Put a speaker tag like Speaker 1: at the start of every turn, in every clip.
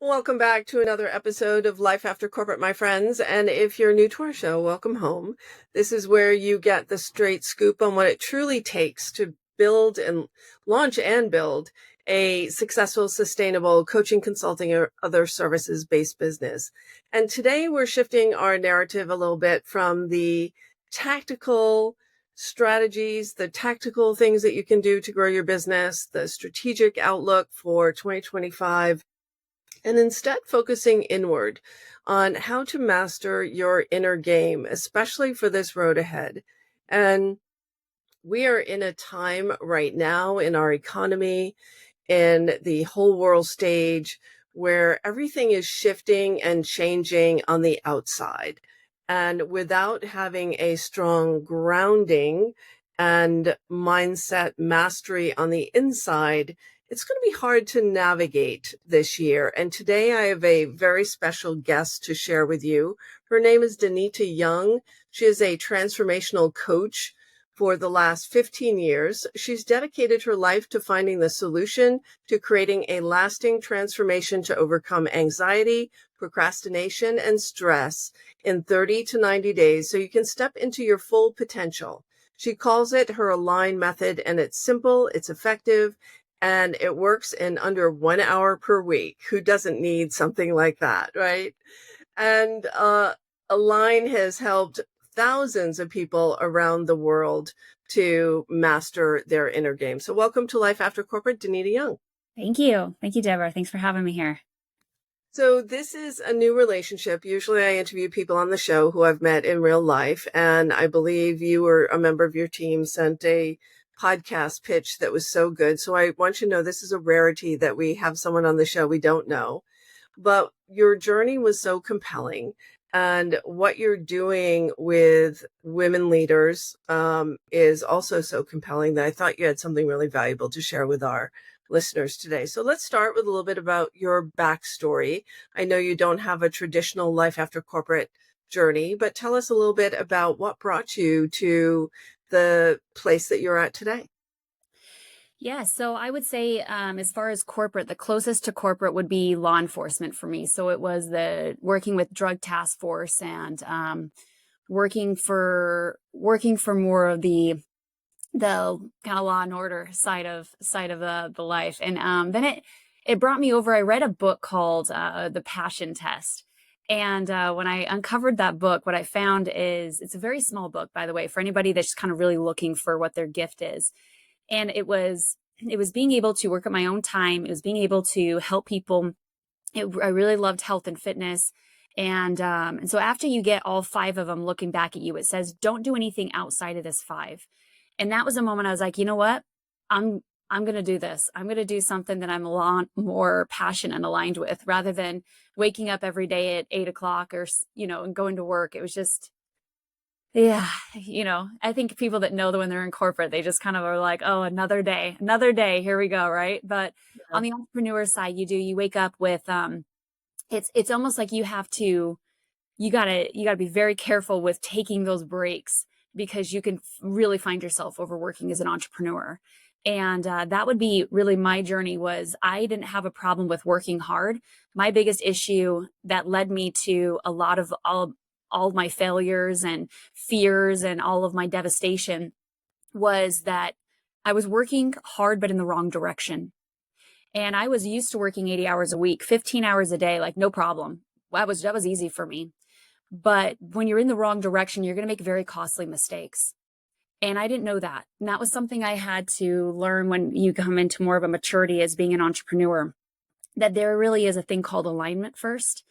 Speaker 1: Welcome back to another episode of Life After Corporate, my friends. And if you're new to our show, welcome home. This is where you get the straight scoop on what it truly takes to build and launch and build a successful, sustainable coaching, consulting, or other services-based business. And today we're shifting our narrative a little bit from the tactical strategies, the tactical things that you can do to grow your business, the strategic outlook for 2025, and instead focusing inward on how to master your inner game, especially for this road ahead. And we are in a time right now in our economy, in the whole world stage, where everything is shifting and changing on the outside. And without having a strong grounding and mindset mastery on the inside, it's going to be hard to navigate this year. And today I have a very special guest to share with you. Her name is Danita Young. She is a transformational coach. For the last 15 years, she's dedicated her life to finding the solution to creating a lasting transformation to overcome anxiety, procrastination, and stress in 30 to 90 days so you can step into your full potential. She calls it her Align method, and it's simple, it's effective, and it works in under 1 hour per week. Who doesn't need something like that, right? And Align has helped thousands of people around the world to master their inner game. So welcome to Life After Corporate, Danita Young.
Speaker 2: Thank you. Thank you, Deborah. Thanks for having me here.
Speaker 1: So this is a new relationship. Usually I interview people on the show who I've met in real life. And I believe you or a member of your team sent a podcast pitch that was so good. So I want you to know this is a rarity that we have someone on the show we don't know. But your journey was so compelling. And what you're doing with women leaders is also so compelling that I thought you had something really valuable to share with our listeners today. So let's start with a little bit about your backstory. I know you don't have a traditional life after corporate journey, but tell us a little bit about what brought you to the place that you're at today.
Speaker 2: Yeah, so I would say as far as corporate, the closest to corporate would be law enforcement for me. So it was the working with drug task force and working for more of the kind of law and order side of the life. And then it brought me over. I read a book called The Passion Test. And when I uncovered that book, what I found is it's a very small book, by the way, for anybody that's just kind of really looking for what their gift is. And it was being able to work at my own time. It was being able to help people. I really loved health and fitness. And so after you get all 5 of them looking back at you, it says, don't do anything outside of this 5. And that was a moment I was like, you know what? I'm going to do this. I'm going to do something that I'm a lot more passionate and aligned with rather than waking up every day at 8 o'clock or, and going to work. It was just, yeah, I think people that know that when they're in corporate, they just kind of are like, oh, another day, here we go. Right. But on the entrepreneur side, you wake up with, it's almost like you gotta be very careful with taking those breaks because you can really find yourself overworking as an entrepreneur. And that would be really my journey. Was I didn't have a problem with working hard. My biggest issue that led me to a lot of all my failures and fears and all of my devastation was that I was working hard, but in the wrong direction. And I was used to working 80 hours a week, 15 hours a day, like no problem. That was easy for me. But when you're in the wrong direction, you're going to make very costly mistakes. And I didn't know that. And that was something I had to learn when you come into more of a maturity as being an entrepreneur, that there really is a thing called alignment first.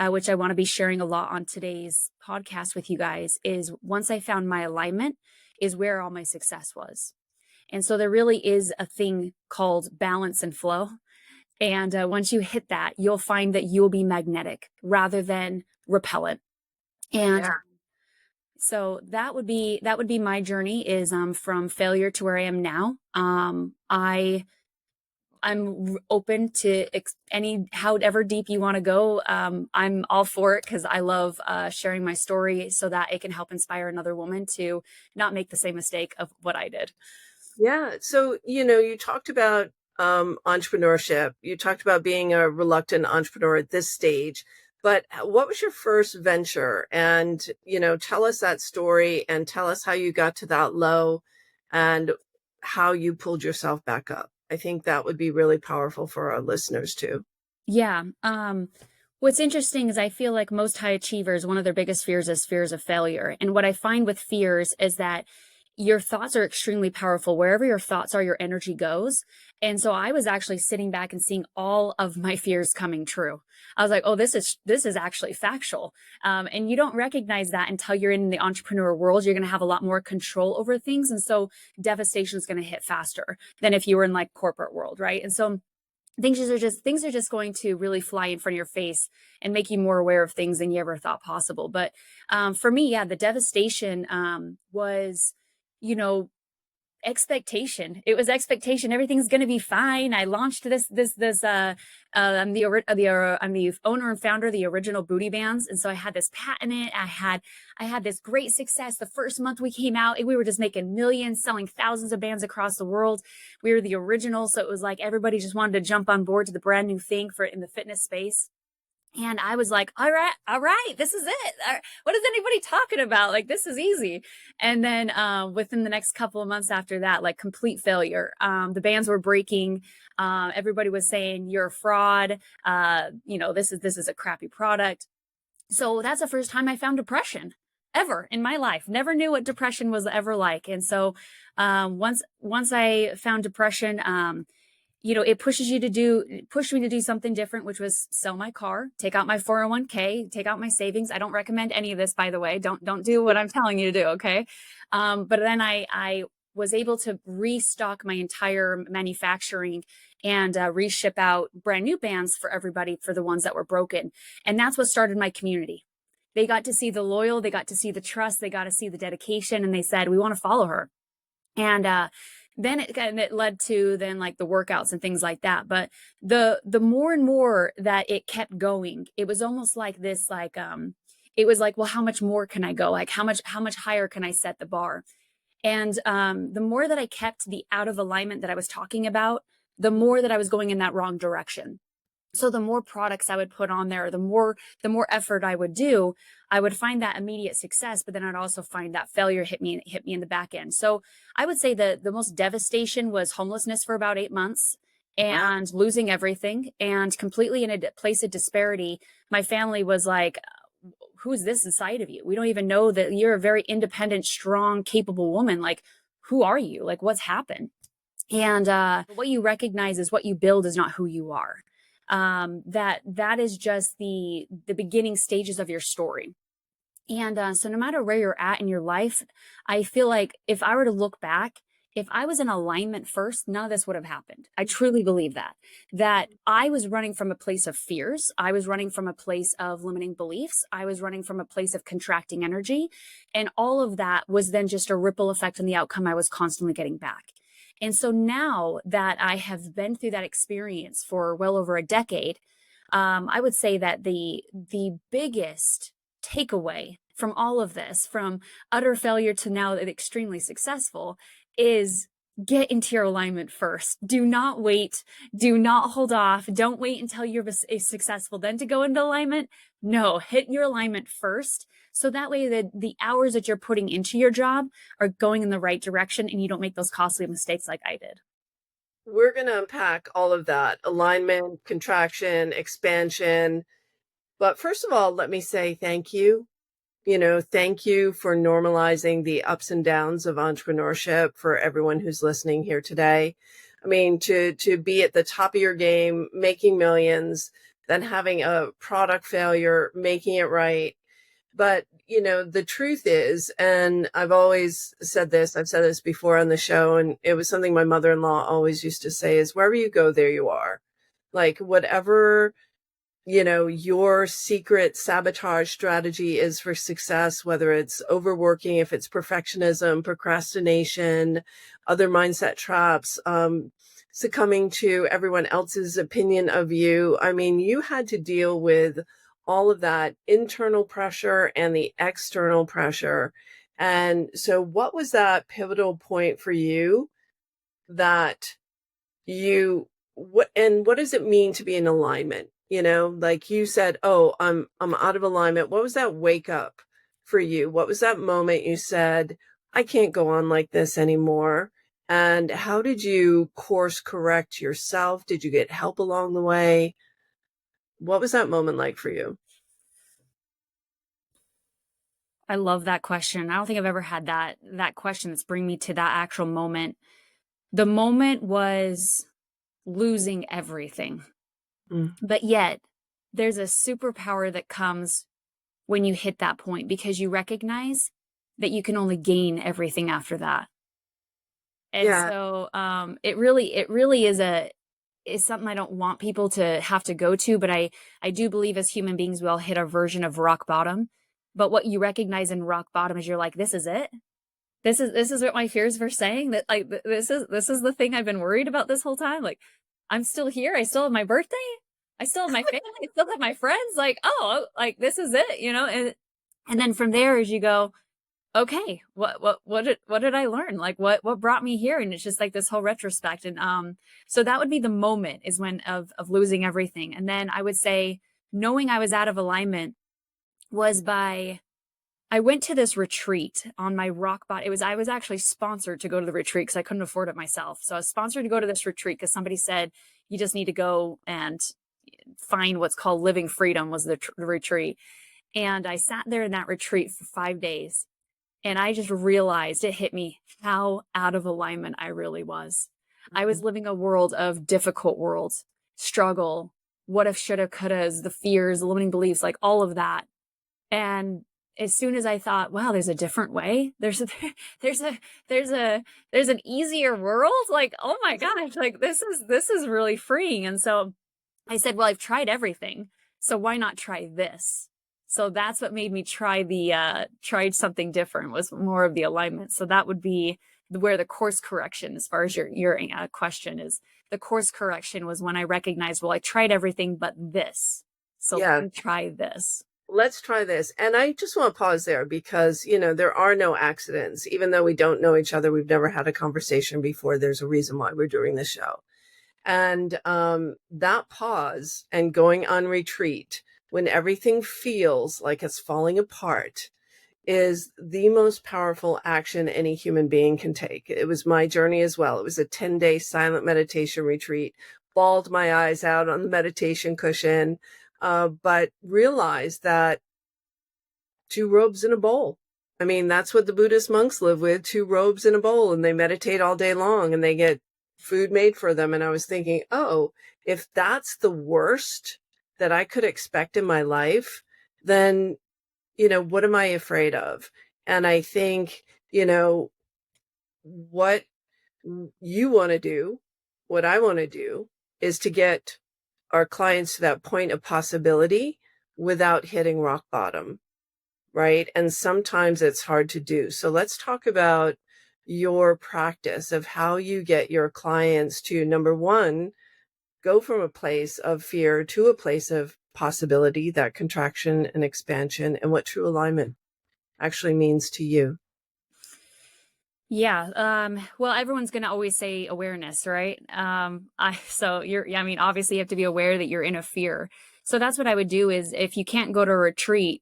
Speaker 2: Which I want to be sharing a lot on today's podcast with you guys, is once I found my alignment is where all my success was. And so there really is a thing called balance and flow. And once you hit that, you'll find that you'll be magnetic rather than repellent. And so that would be my journey is from failure to where I am now. I'm open to however deep you want to go. I'm all for it because I love sharing my story so that it can help inspire another woman to not make the same mistake of what I did.
Speaker 1: Yeah. So, you talked about entrepreneurship. You talked about being a reluctant entrepreneur at this stage, but what was your first venture? And, tell us that story and tell us how you got to that low and how you pulled yourself back up. I think that would be really powerful for our listeners too.
Speaker 2: Yeah. What's interesting is I feel like most high achievers, one of their biggest fears is fears of failure. And what I find with fears is that your thoughts are extremely powerful. Wherever your thoughts are, your energy goes. And so I was actually sitting back and seeing all of my fears coming true. I was like, oh, this is actually factual. And you don't recognize that until you're in the entrepreneur world. You're going to have a lot more control over things. And so devastation is going to hit faster than if you were in like corporate world, right? And so things are just going to really fly in front of your face and make you more aware of things than you ever thought possible. But for me, yeah, the devastation was, you know, expectation. It was expectation. Everything's going to be fine. I launched I'm the owner and founder of the original booty bands. And so I had this patent. I had this great success. The first month we came out, we were just making millions, selling thousands of bands across the world. We were the original. So it was like, everybody just wanted to jump on board to the brand new thing in the fitness space. And I was like, all right, this is it. What is anybody talking about? Like, this is easy. And then within the next couple of months after that, like complete failure. The bands were breaking. Everybody was saying you're a fraud. This is a crappy product. So that's the first time I found depression ever in my life. Never knew what depression was ever like. And so once I found depression, it pushed me to do something different, which was sell my car, take out my 401k, take out my savings. I don't recommend any of this, by the way. Don't do what I'm telling you to do. Okay. But then I was able to restock my entire manufacturing and reship out brand new bands for everybody, for the ones that were broken. And that's what started my community. They got to see the loyal, they got to see the trust, they got to see the dedication, and they said, we want to follow her. And then it led to then like the workouts and things like that. But the more and more that it kept going, it was almost like this, like it was like, well, how much more can I go? Like how much higher can I set the bar? And the more that I kept the out of alignment that I was talking about, the more that I was going in that wrong direction. So the more products I would put on there, the more effort I would do, I would find that immediate success, but then I'd also find that failure hit me in the back end. So I would say the most devastation was homelessness for about 8 months and losing everything and completely in a place of disparity. My family was like, who's this inside of you? We don't even know that you're a very independent, strong, capable woman. Like, who are you? Like, what's happened? And what you recognize is what you build is not who you are. That is just the beginning stages of your story. And so no matter where you're at in your life, I feel like if I were to look back, if I was in alignment first, none of this would have happened. I truly believe that I was running from a place of fears. I was running from a place of limiting beliefs. I was running from a place of contracting energy. And all of that was then just a ripple effect on the outcome I was constantly getting back. And so now that I have been through that experience for well over a decade, I would say that the biggest takeaway from all of this, from utter failure to now extremely successful, is get into your alignment first. Do not wait. Do not hold off. Don't wait until you're successful then to go into alignment. No, hit your alignment first. So that way the hours that you're putting into your job are going in the right direction and you don't make those costly mistakes like I did.
Speaker 1: We're going to unpack all of that: alignment, contraction, expansion. But first of all, let me say thank you. Thank you for normalizing the ups and downs of entrepreneurship for everyone who's listening here today. I mean, to be at the top of your game, making millions, then having a product failure, making it right. But, the truth is, and I've said this before on the show, and it was something my mother-in-law always used to say, is wherever you go, there you are. Like whatever your secret sabotage strategy is for success, whether it's overworking, if it's perfectionism, procrastination, other mindset traps, succumbing to everyone else's opinion of you. I mean, you had to deal with all of that internal pressure and the external pressure. And so what was that pivotal point for you that you what does it mean to be in alignment? Like you said, oh, I'm out of alignment. What was that wake up for you? What was that moment you said, I can't go on like this anymore? And how did you course correct yourself? Did you get help along the way? What was that moment like for you?
Speaker 2: I love that question. I don't think I've ever had that question that's bring me to that actual moment. The moment was losing everything.
Speaker 1: Mm.
Speaker 2: But yet, there's a superpower that comes when you hit that point because you recognize that you can only gain everything after that. And
Speaker 1: Yeah.
Speaker 2: so it really is something I don't want people to have to go to, but I do believe as human beings we all hit our version of rock bottom. But what you recognize in rock bottom is you're like, this is it. This is what my fears were saying, that like this is the thing I've been worried about this whole time. Like, I'm still here. I still have my birthday. I still have my family. I still have my friends. Like, oh, like this is it, and then from there, as you go, okay, what did I learn? Like, what brought me here? And it's just like this whole retrospect. And so that would be the moment, is when of losing everything. And then I would say knowing I was out of alignment was by I went to this retreat on my rock bottom. I was actually sponsored to go to the retreat because I couldn't afford it myself. So I was sponsored to go to this retreat because somebody said you just need to go and find what's called living freedom was the retreat. And I sat there in that retreat for 5 days, and I just realized, it hit me how out of alignment I really was. I was living a world of difficult worlds, struggle, what if, shoulda, couldas, the fears, the limiting beliefs, like all of that. And as soon as I thought, wow, there's a different way. There's a there's an easier world. Like, oh my gosh, like this is really freeing. And so I said, well, I've tried everything, so why not try this? So that's what made me tried something different, was more of the alignment. So that would be where the course correction, as far as your question is, the course correction was when I recognized, well, I tried everything but this. So let
Speaker 1: Yeah.
Speaker 2: me try this.
Speaker 1: Let's try this. And I just want to pause there because, there are no accidents. Even though we don't know each other, we've never had a conversation before. There's a reason why we're doing this show. And that pause and going on retreat when everything feels like it's falling apart is the most powerful action any human being can take. It was my journey as well. It was a 10-day silent meditation retreat, bawled my eyes out on the meditation cushion, but realized that two robes in a bowl. I mean, that's what the Buddhist monks live with, two robes in a bowl, and they meditate all day long and they get food made for them. And I was thinking, oh, if that's the worst that I could expect in my life, then, what am I afraid of? And I think, what you want to do, what I want to do is to get our clients to that point of possibility without hitting rock bottom. Right. And sometimes it's hard to do. So let's talk about your practice of how you get your clients to, number one, go from a place of fear to a place of possibility, that contraction and expansion, and what true alignment actually means to you.
Speaker 2: Yeah. Well, everyone's going to always say awareness, right? I mean, obviously you have to be aware that you're in a fear. So that's what I would do, is if you can't go to a retreat,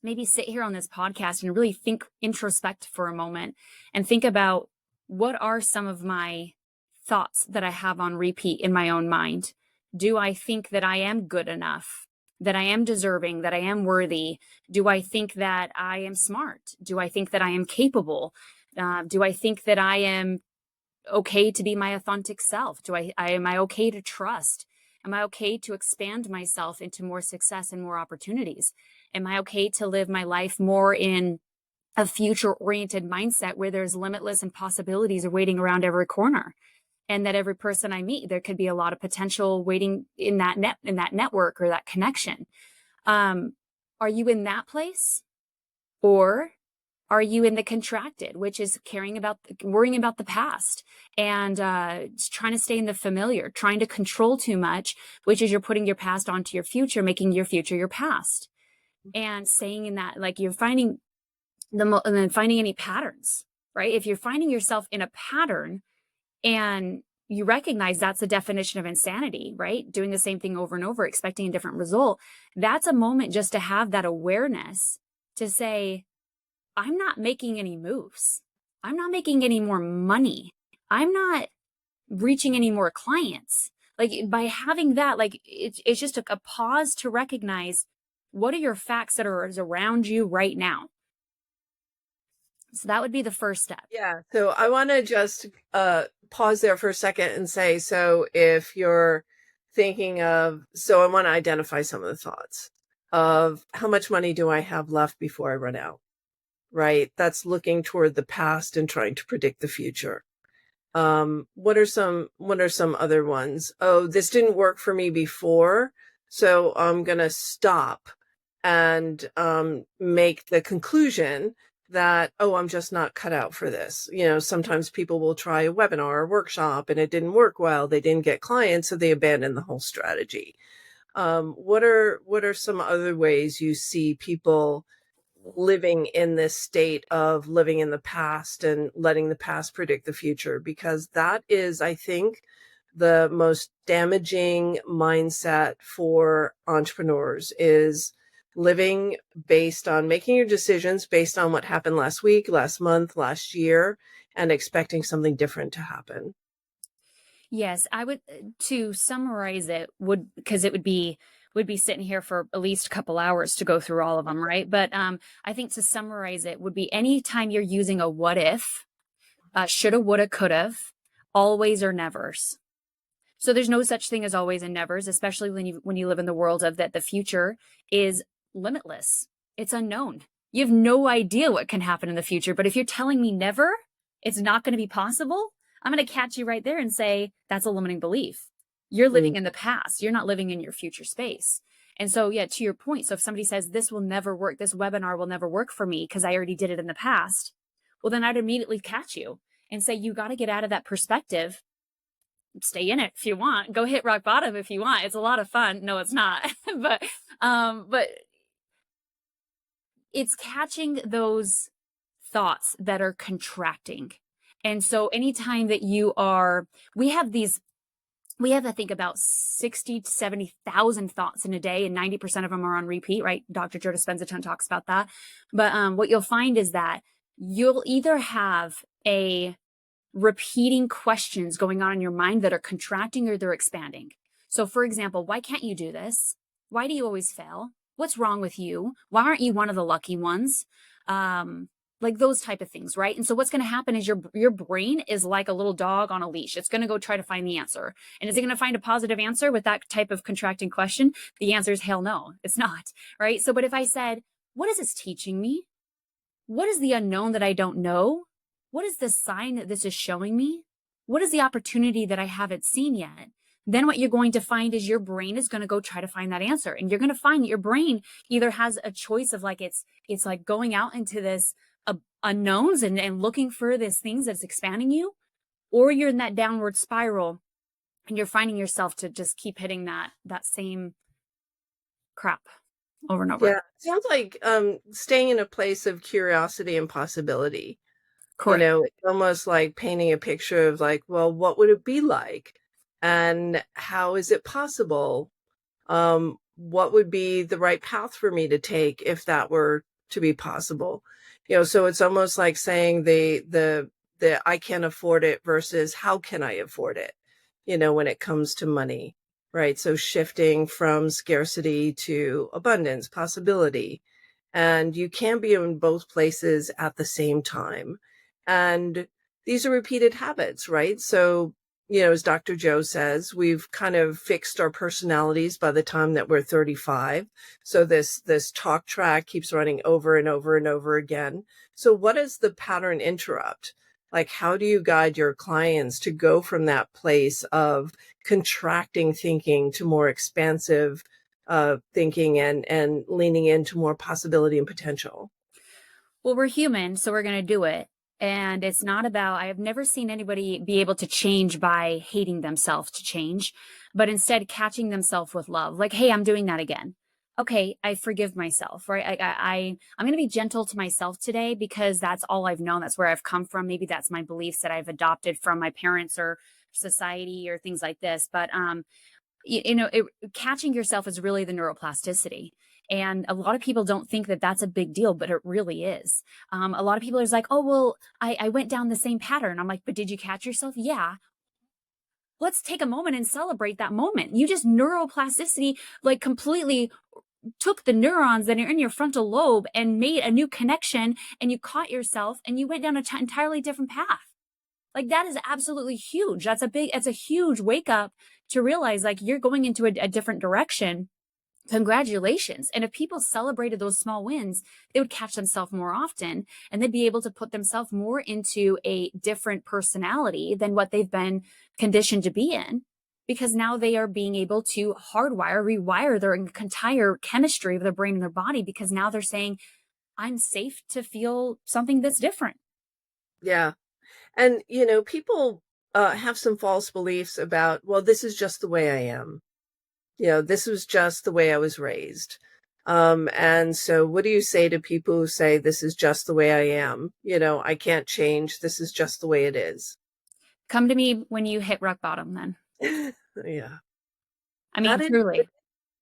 Speaker 2: maybe sit here on this podcast and really introspect for a moment and think about, what are some of my thoughts that I have on repeat in my own mind? Do I think that I am good enough, that I am deserving, that I am worthy? Do I think that I am smart? Do I think that I am capable? Do I think that I am okay to be my authentic self? Am I okay to trust? Am I okay to expand myself into more success and more opportunities? Am I okay to live my life more in a future-oriented mindset where there's limitless and possibilities are waiting around every corner? And that every person I meet, there could be a lot of potential waiting in that network or that connection. Are you in that place? Or are you in the contracted, which is worrying about the past and trying to stay in the familiar, trying to control too much, which is you're putting your past onto your future, making your future your past, and saying in that, like, you're finding and then finding any patterns, right? If you're finding yourself in a pattern and you recognize that's a definition of insanity, right? Doing the same thing over and over, expecting a different result. That's a moment just to have that awareness to say, I'm not making any moves. I'm not making any more money. I'm not reaching any more clients. Like by having that, like it's just a pause to recognize what are your facts that are around you right now. So that would be the first step.
Speaker 1: Yeah. So I want to just pause there for a second and say, so if you're thinking of, so I want to identify some of the thoughts of how much money do I have left before I run out, right? That's looking toward the past and trying to predict the future. What are some other ones? Oh, this didn't work for me before, so I'm going to stop and make the conclusion that, oh, I'm just not cut out for this. You know, sometimes people will try a webinar or workshop and it didn't work well. They didn't get clients, so they abandon the whole strategy. What are some other ways you see people living in this state of living in the past and letting the past predict the future? Because that is, I think, the most damaging mindset for entrepreneurs, is living based on making your decisions based on what happened last week, last month, last year, and expecting something different to happen.
Speaker 2: Yes, I would, to summarize it, would, because it would be sitting here for at least a couple hours to go through all of them, right? But I think to summarize it would be anytime you're using a what if, shoulda, woulda, coulda, always or nevers. So there's no such thing as always and nevers, especially when you live in the world of that the future is limitless. It's unknown. You have no idea what can happen in the future. But if you're telling me never, it's not going to be possible, I'm going to catch you right there and say, that's a limiting belief. You're living in the past. You're not living in your future space. And so, yeah, to your point. So if somebody says this will never work, this webinar will never work for me because I already did it in the past, well, then I'd immediately catch you and say, you got to get out of that perspective. Stay in it if you want. Go hit rock bottom if you want. It's a lot of fun. No, it's not. but it's catching those thoughts that are contracting. And so anytime that we have, I think, about 60 to 70,000 thoughts in a day, and 90% of them are on repeat, right? Dr. Joe Dispenza talks about that. But what you'll find is that you'll either have a repeating questions going on in your mind that are contracting or they're expanding. So for example, why can't you do this? Why do you always fail? What's wrong with you? Why aren't you one of the lucky ones? Like those type of things, right? And so what's going to happen is your brain is like a little dog on a leash. It's going to go try to find the answer. And is it going to find a positive answer with that type of contracting question? The answer is hell no, it's not, right? So, but if I said, what is this teaching me? What is the unknown that I don't know? What is the sign that this is showing me? What is the opportunity that I haven't seen yet? Then what you're going to find is your brain is going to go try to find that answer. And you're going to find that your brain either has a choice of like, it's like going out into this unknowns and looking for these things that's expanding you, or you're in that downward spiral and you're finding yourself to just keep hitting that same crap over and over.
Speaker 1: Yeah, sounds like staying in a place of curiosity and possibility.
Speaker 2: Correct.
Speaker 1: You know, it's almost like painting a picture of like, well, what would it be like? And how is it possible? What would be the right path for me to take if that were to be possible? You know, so it's almost like saying the I can't afford it versus how can I afford it, you know, when it comes to money, right? So shifting from scarcity to abundance, possibility. And you can be in both places at the same time. And these are repeated habits, right? So, you know, as Dr. Joe says, we've kind of fixed our personalities by the time that we're 35. So this talk track keeps running over and over and over again. So what is the pattern interrupt? Like, how do you guide your clients to go from that place of contracting thinking to more expansive thinking and leaning into more possibility and potential?
Speaker 2: Well, we're human, so we're going to do it. And it's not about, I have never seen anybody be able to change by hating themselves to change, but instead catching themselves with love. Like, hey, I'm doing that again. Okay, I forgive myself, right? I'm going to be gentle to myself today because that's all I've known. That's where I've come from. Maybe that's my beliefs that I've adopted from my parents or society or things like this. But catching yourself is really the neuroplasticity. And a lot of people don't think that that's a big deal, but it really is. A lot of people are like, oh, well, I went down the same pattern. I'm like, but did you catch yourself? Yeah. Let's take a moment and celebrate that moment. You just neuroplasticity, like completely took the neurons that are in your frontal lobe and made a new connection, and you caught yourself and you went down an entirely different path. Like that is absolutely huge. It's a huge wake up to realize like you're going into a different direction. Congratulations. And if people celebrated those small wins, they would catch themselves more often, and they'd be able to put themselves more into a different personality than what they've been conditioned to be in, because now they are being able to rewire their entire chemistry of their brain and their body, because now they're saying, I'm safe to feel something that's different.
Speaker 1: Yeah. And, people have some false beliefs about, well, this is just the way I am. This was just the way I was raised. And so what do you say to people who say, this is just the way I am? I can't change. This is just the way it is.
Speaker 2: Come to me when you hit rock bottom then.
Speaker 1: Yeah.
Speaker 2: I mean, truly.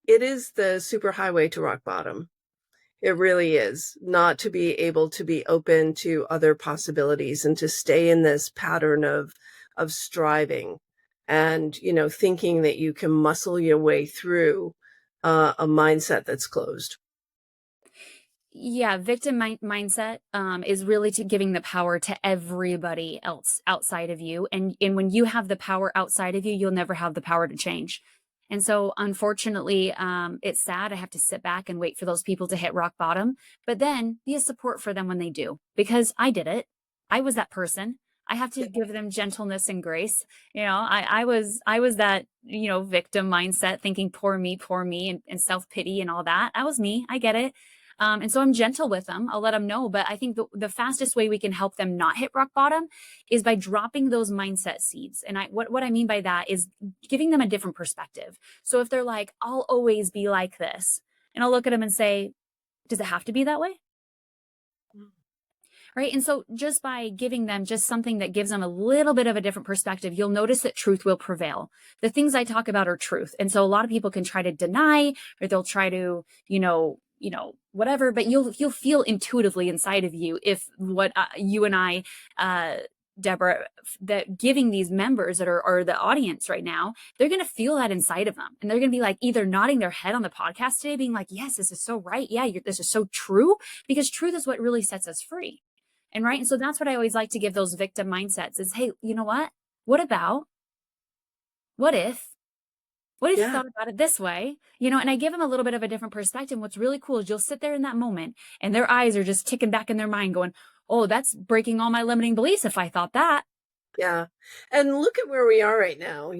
Speaker 1: It is the superhighway to rock bottom. It really is, not to be able to be open to other possibilities and to stay in this pattern of striving and, thinking that you can muscle your way through a mindset that's closed.
Speaker 2: Yeah, victim mindset is really to giving the power to everybody else outside of you. And when you have the power outside of you, you'll never have the power to change. And so, unfortunately, it's sad. I have to sit back and wait for those people to hit rock bottom, but then be a support for them when they do, because I did it. I was that person. I have to give them gentleness and grace. I was that, victim mindset, thinking poor me and self-pity and all that. I was me. I get it. And so I'm gentle with them. I'll let them know. But I think the fastest way we can help them not hit rock bottom is by dropping those mindset seeds. And what I mean by that is giving them a different perspective. So if they're like, I'll always be like this, and I'll look at them and say, does it have to be that way? Right. And so just by giving them just something that gives them a little bit of a different perspective, you'll notice that truth will prevail. The things I talk about are truth. And so a lot of people can try to deny, or they'll try to, whatever, but you'll feel intuitively inside of you if what you and I, Deborah, that giving these members that are the audience right now, they're going to feel that inside of them. And they're going to be like either nodding their head on the podcast today, being like, yes, this is so right. Yeah, this is so true, because truth is what really sets us free. And right. And so that's what I always like to give those victim mindsets is, hey, you know what? What about? What if you thought about it this way? And I give them a little bit of a different perspective. What's really cool is you'll sit there in that moment and their eyes are just ticking back in their mind going, oh, that's breaking all my limiting beliefs if I thought that.
Speaker 1: Yeah. And look at where we are right now.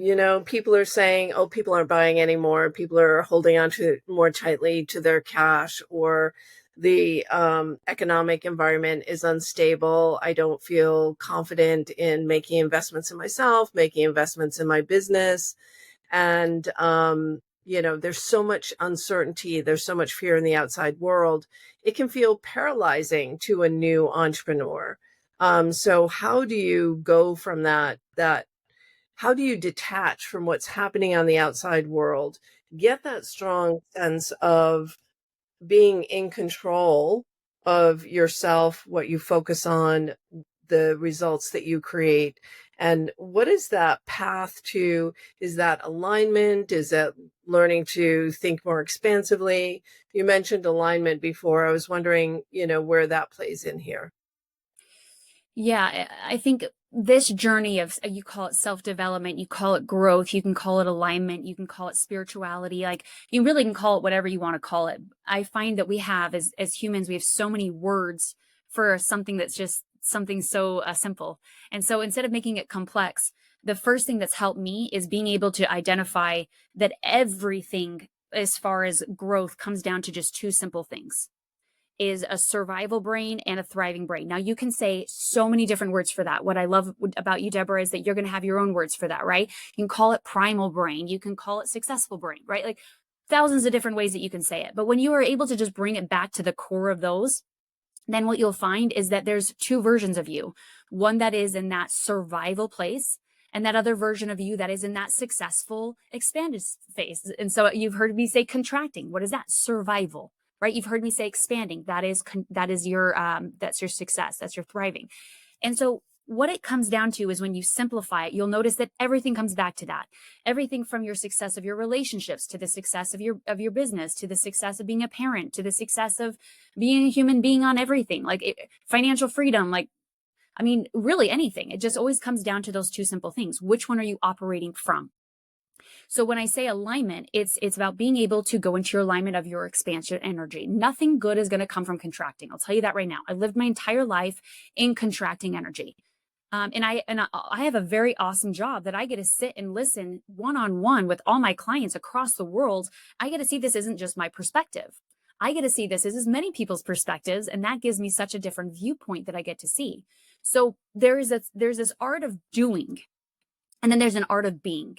Speaker 1: People are saying, oh, people aren't buying anymore. People are holding on to more tightly to their cash, or the economic environment is unstable. I don't feel confident in making investments in myself, making investments in my business. And, there's so much uncertainty. There's so much fear in the outside world. It can feel paralyzing to a new entrepreneur. So how do you go from that, how do you detach from what's happening on the outside world, get that strong sense of being in control of yourself, what you focus on, the results that you create? And what is that path to? Is that alignment? Is that learning to think more expansively? You mentioned alignment before. I was wondering, where that plays in here.
Speaker 2: Yeah, I think this journey of, you call it self-development, you call it growth, you can call it alignment, you can call it spirituality, like you really can call it whatever you want to call it. I find that we have, as humans, we have so many words for something that's just something so simple. And so instead of making it complex, the first thing that's helped me is being able to identify that everything as far as growth comes down to just two simple things: is a survival brain and a thriving brain. Now, you can say so many different words for that. What I love about you, Deborah, is that you're going to have your own words for that, right? You can call it primal brain. You can call it successful brain, right? Like thousands of different ways that you can say it. But when you are able to just bring it back to the core of those, then what you'll find is that there's two versions of you. One that is in that survival place, and that other version of you that is in that successful expanded phase. And so you've heard me say contracting. What is that? Survival, right? You've heard me say expanding. That's your success. That's your thriving. And so what it comes down to is when you simplify it, you'll notice that everything comes back to that. Everything from your success of your relationships to the success of your business, to the success of being a parent, to the success of being a human being on everything, financial freedom, really anything. It just always comes down to those two simple things. Which one are you operating from? So when I say alignment, it's about being able to go into your alignment of your expansion energy. Nothing good is going to come from contracting. I'll tell you that right now. I lived my entire life in contracting energy. And I have a very awesome job that I get to sit and listen one-on-one with all my clients across the world. I get to see this isn't just my perspective. I get to see this as many people's perspectives, and that gives me such a different viewpoint that I get to see. So there's this art of doing, and then there's an art of being.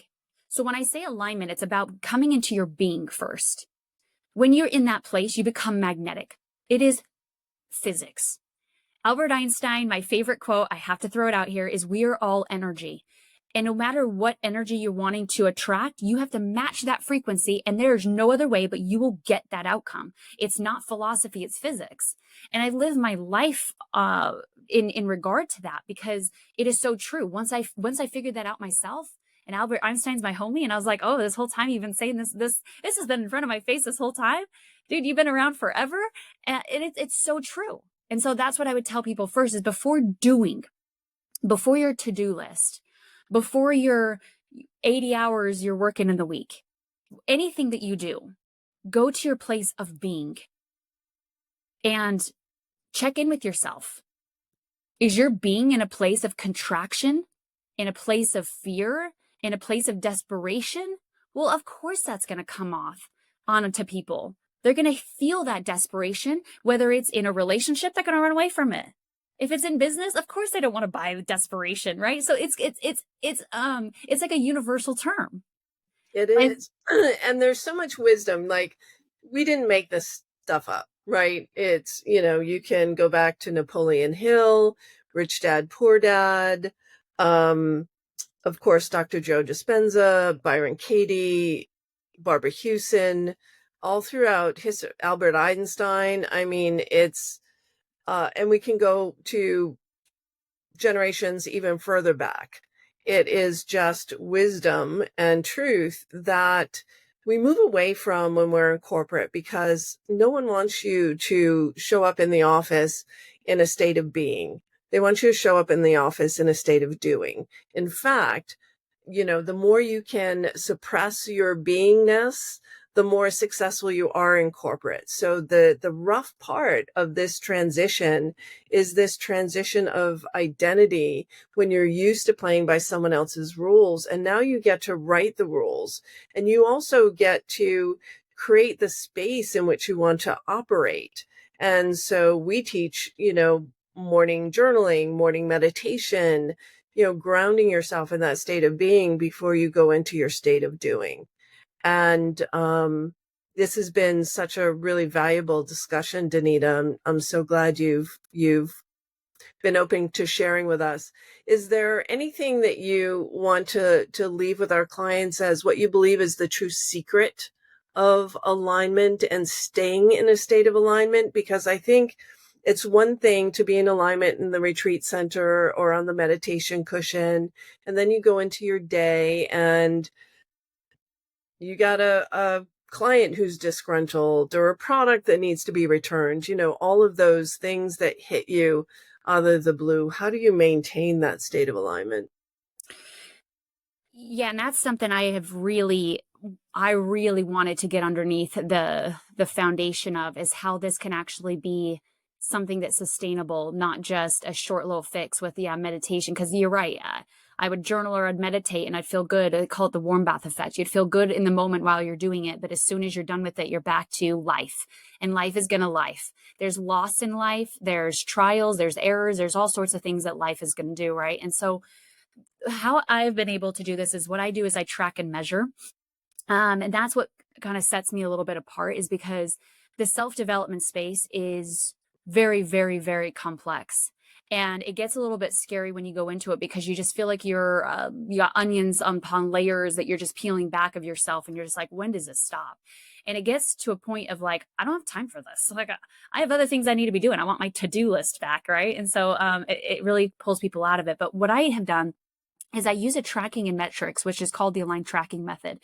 Speaker 2: So when I say alignment, it's about coming into your being first. When you're in that place, you become magnetic. It is physics. Albert Einstein, my favorite quote, I have to throw it out here, is we are all energy. And no matter what energy you're wanting to attract, you have to match that frequency. And there's no other way, but you will get that outcome. It's not philosophy, it's physics. And I live my life in regard to that, because it is so true. Once I figured that out myself, and Albert Einstein's my homie, and I was like, oh, this whole time you've been saying this has been in front of my face this whole time. Dude, you've been around forever. And it's so true. And so that's what I would tell people first is before your to-do list, before your 80 hours you're working in the week, anything that you do, go to your place of being and check in with yourself. Is your being in a place of contraction, in a place of fear, in a place of desperation? Well, of course that's going to come off onto people. They're going to feel that desperation, whether it's in a relationship, they're going to run away from it. If it's in business, of course they don't want to buy the desperation, right? So it's like a universal term.
Speaker 1: It is. And there's so much wisdom. Like, we didn't make this stuff up, right? It's, you can go back to Napoleon Hill, Rich Dad, Poor Dad, of course, Dr. Joe Dispenza, Byron Katie, Barbara Hewson, all throughout history, Albert Einstein. I mean, it's, and we can go to generations even further back. It is just wisdom and truth that we move away from when we're in corporate, because no one wants you to show up in the office in a state of being. They want you to show up in the office in a state of doing. In fact, the more you can suppress your beingness, the more successful you are in corporate. So the rough part of this transition is this transition of identity, when you're used to playing by someone else's rules, and now you get to write the rules, and you also get to create the space in which you want to operate. And so we teach, morning journaling, morning meditation, grounding yourself in that state of being before you go into your state of doing. And this has been such a really valuable discussion, Danita. I'm so glad you've been open to sharing with us. Is there anything that you want to leave with our clients as what you believe is the true secret of alignment and staying in a state of alignment? Because I think it's one thing to be in alignment in the retreat center or on the meditation cushion, and then you go into your day and you got a client who's disgruntled or a product that needs to be returned, all of those things that hit you out of the blue. How do you maintain that state of alignment?
Speaker 2: Yeah, and that's something I really wanted to get underneath the foundation of, is how this can actually be something that's sustainable, not just a short little fix with meditation. Because you're right. I would journal or I'd meditate and I'd feel good. I call it the warm bath effect. You'd feel good in the moment while you're doing it, but as soon as you're done with it, you're back to life, and life is going to life. There's loss in life. There's trials, there's errors, there's all sorts of things that life is going to do. Right. And so how I've been able to do this is what I do is I track and measure. And that's what kind of sets me a little bit apart, is because the self-development space is very, very, very complex. And it gets a little bit scary when you go into it because you just feel like you got onions upon layers that you're just peeling back of yourself. And you're just like, when does this stop? And it gets to a point of like, I don't have time for this. Like, I have other things I need to be doing. I want my to-do list back. Right. And so it really pulls people out of it. But what I have done is I use a tracking and metrics, which is called the aligned tracking method.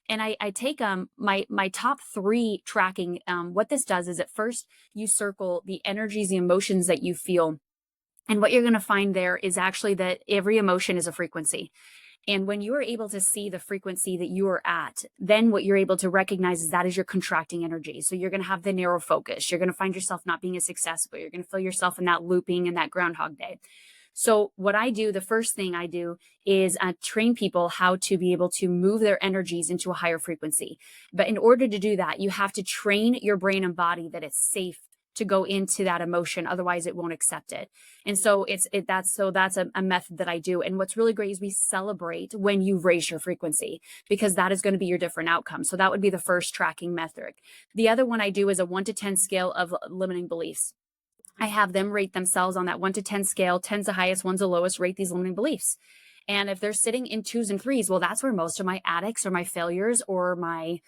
Speaker 2: And I take my top three tracking. What this does is at first you circle the energies, the emotions that you feel. And what you're going to find there is actually that every emotion is a frequency. And when you are able to see the frequency that you are at, then what you're able to recognize is that is your contracting energy. So you're going to have the narrow focus. You're going to find yourself not being as successful. You're going to feel yourself in that looping and that Groundhog Day. So what I do, the first thing I do is train people how to be able to move their energies into a higher frequency. But in order to do that, you have to train your brain and body that it's safe to go into that emotion. Otherwise it won't accept it. And so that's a method that I do. And what's really great is we celebrate when you raise your frequency, because that is going to be your different outcome. So that would be the first tracking metric. The other one I do is a 1 to 10 scale of limiting beliefs. I have them rate themselves on that 1 to 10 scale. 10's the highest, 1's the lowest, rate these limiting beliefs. And if they're sitting in 2s and 3s, well, that's where most of my addicts or my failures or my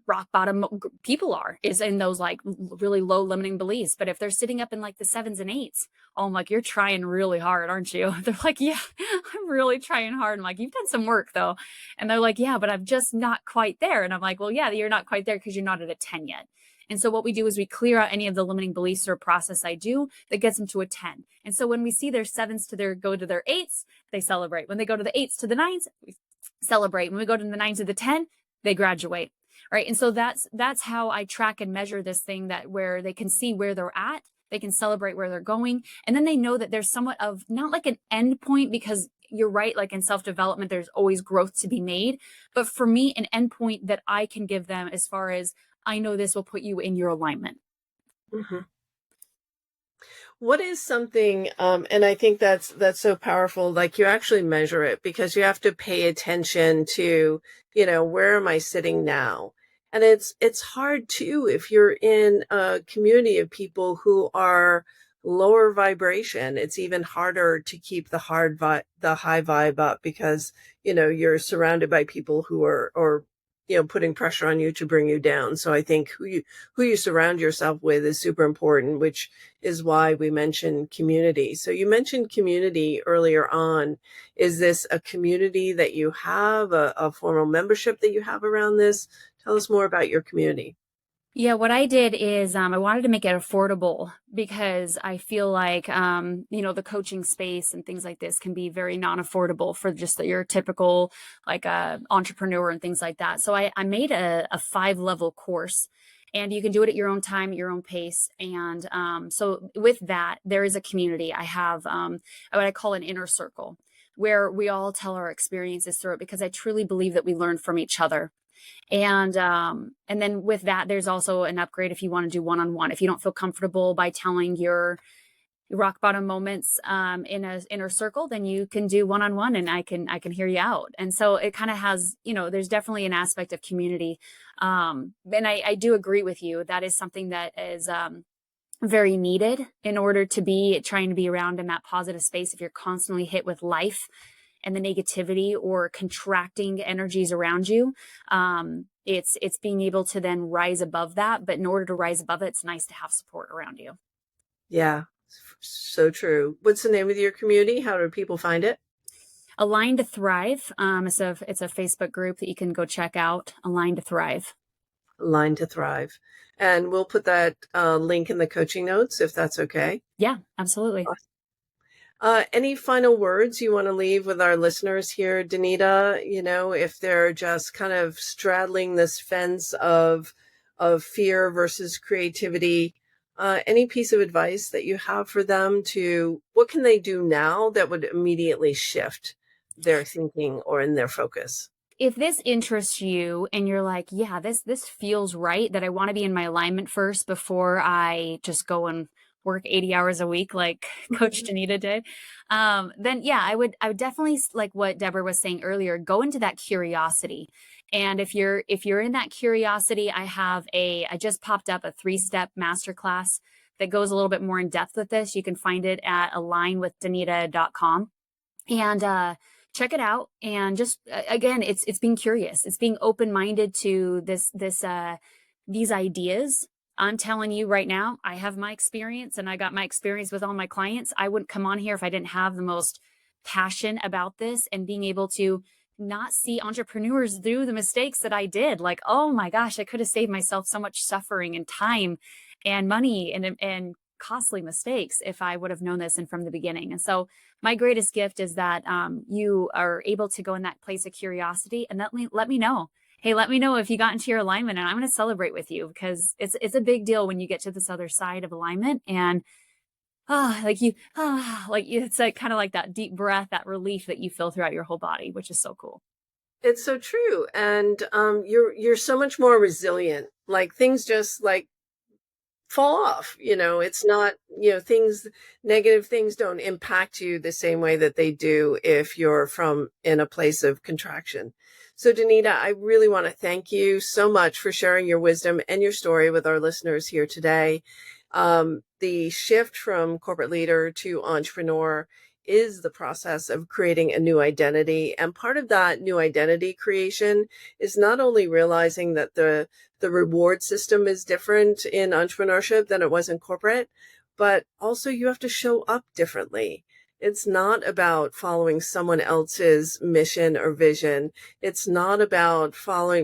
Speaker 2: rock bottom people is in those like really low limiting beliefs. But if they're sitting up in like the 7s and 8s, oh, I'm like, you're trying really hard, aren't you? They're like, yeah, I'm really trying hard. I'm like, you've done some work though. And they're like, yeah, but I'm just not quite there. And I'm like, well, yeah, you're not quite there because you're not at a 10 yet. And so what we do is we clear out any of the limiting beliefs or a process I do that gets them to a 10. And so when we see their 7s go to their 8s, they celebrate. When they go to the 8s to the 9s, we celebrate. When we go to the 9s to the 10, they graduate. Right. And so that's how I track and measure this thing, that where they can see where they're at, they can celebrate where they're going. And then they know that there's somewhat of not like an end point, because you're right. Like in self-development, there's always growth to be made. But for me, an end point that I can give them as far as I know this will put you in your alignment.
Speaker 1: Mm-hmm. What is something, and I think that's so powerful, like you actually measure it, because you have to pay attention to, where am I sitting now? And it's hard too if you're in a community of people who are lower vibration. It's even harder to keep the high vibe up, because you're surrounded by people who are, or putting pressure on you to bring you down. So I think who you surround yourself with is super important, which is why we mentioned community. So you mentioned community earlier on. Is this a community that you have, a formal membership that you have around this? Tell us more about your community.
Speaker 2: Yeah, what I did is I wanted to make it affordable, because I feel like, the coaching space and things like this can be very non-affordable for just your typical like entrepreneur and things like that. So I made a 5-level course, and you can do it at your own time, at your own pace. And so with that, there is a community. I have what I call an inner circle, where we all tell our experiences through it, because I truly believe that we learn from each other. And then with that, there's also an upgrade if you want to do one-on-one. If you don't feel comfortable by telling your rock bottom moments in a inner circle, then you can do one-on-one, and I can hear you out. And so it kind of has, there's definitely an aspect of community. And I do agree with you. That is something that is very needed in order to be trying to be around in that positive space. If you're constantly hit with life and the negativity or contracting energies around you, it's being able to then rise above that. But in order to rise above it, it's nice to have support around you.
Speaker 1: Yeah, so true. What's the name of your community? How do people find it?
Speaker 2: Align to Thrive. It's a Facebook group that you can go check out. Align to Thrive.
Speaker 1: Align to Thrive. And we'll put that link in the coaching notes, if that's okay.
Speaker 2: Yeah, absolutely.
Speaker 1: Any final words you want to leave with our listeners here, Danita? If they're just kind of straddling this fence of fear versus creativity, any piece of advice that you have for them to what can they do now that would immediately shift their thinking or in their focus?
Speaker 2: If this interests you and you're like, yeah, this feels right, that I want to be in my alignment first before I just go and work 80 hours a week like Coach Danita did, then yeah, I would definitely, like what Deborah was saying earlier, go into that curiosity. And if you're in that curiosity, I just popped up a 3-step masterclass that goes a little bit more in depth with this. You can find it at alignwithdanita.com. And check it out. And just again, it's being curious. It's being open-minded to these ideas. I'm telling you right now, I have my experience, and I got my experience with all my clients. I wouldn't come on here if I didn't have the most passion about this, and being able to not see entrepreneurs through the mistakes that I did. Like, oh my gosh, I could have saved myself so much suffering and time and money and costly mistakes if I would have known this and from the beginning. And so my greatest gift is that you are able to go in that place of curiosity and let me know. Hey, let me know if you got into your alignment, and I'm going to celebrate with you, because it's a big deal when you get to this other side of alignment. And it's like kind of like that deep breath, that relief that you feel throughout your whole body, which is so cool.
Speaker 1: It's so true. And you're so much more resilient. Like, things just like fall off. It's not, negative things don't impact you the same way that they do if you're in a place of contraction. So Danita, I really want to thank you so much for sharing your wisdom and your story with our listeners here today. The shift from corporate leader to entrepreneur is the process of creating a new identity. And part of that new identity creation is not only realizing that the reward system is different in entrepreneurship than it was in corporate, but also you have to show up differently. It's not about following someone else's mission or vision. It's not about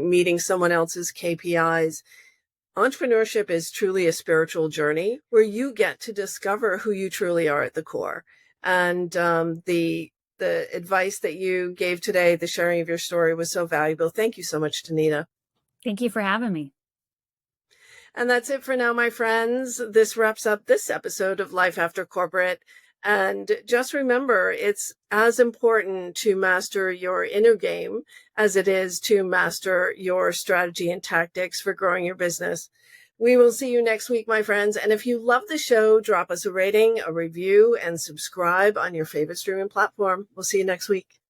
Speaker 1: meeting someone else's KPIs. Entrepreneurship is truly a spiritual journey where you get to discover who you truly are at the core. And the advice that you gave today, the sharing of your story, was so valuable. Thank you so much, Danita.
Speaker 2: Thank you for having me.
Speaker 1: And that's it for now, my friends. This wraps up this episode of Life After Corporate. And just remember, it's as important to master your inner game as it is to master your strategy and tactics for growing your business. We will see you next week, my friends. And if you love the show, drop us a rating, a review, and subscribe on your favorite streaming platform. We'll see you next week.